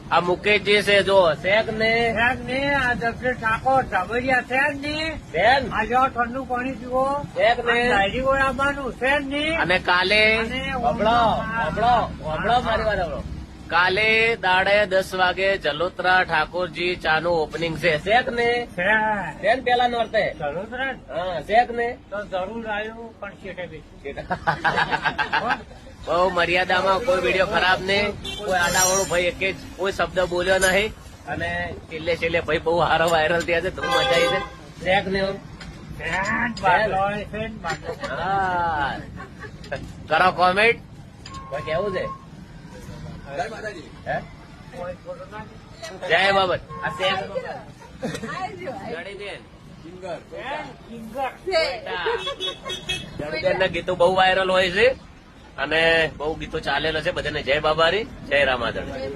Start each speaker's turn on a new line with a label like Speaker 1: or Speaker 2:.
Speaker 1: આ મુકેશજી છે જો શેક ને
Speaker 2: આ જગદીશ ઠાકોર ઢબરિયા શેક ની
Speaker 1: બેન
Speaker 2: આ જો ઠંડુ પાણી પીવો
Speaker 1: શેક ને
Speaker 2: ડાયરી ગોળાબાનું શેક ની
Speaker 1: અને કાલે હબળો મારી વાત હબળો કાલે દાડે 10 વાગે જલોત્રા ઠાકોરજી ચાનું ઓપનિંગ છે શેક ને શેક પેલા નોરતે
Speaker 2: જરૂર
Speaker 1: હા શેક ને
Speaker 2: તો જરૂર આવ્યું પણ છેટે બી
Speaker 1: બહુ મર્યાદામાં કોઈ વિડીયો ખરાબ નહીં, કોઈ આડાવાળું ભાઈ એક જ કોઈ શબ્દ બોલ્યો નહીં અને છેલ્લે ભાઈ બહુ સારો વાયરલ થયા છે, બહુ મજા આવી છે. શેક ને હા કરો કોમેન્ટ કોઈ કેવું છે હે? જય બાબત આ શેક ગણીબેન ગીતો બહુ વાયરલ હોય છે અને બહુ ગીતો ચાલેલા છે. બધાને જય બાબારી, જય રામાધણ.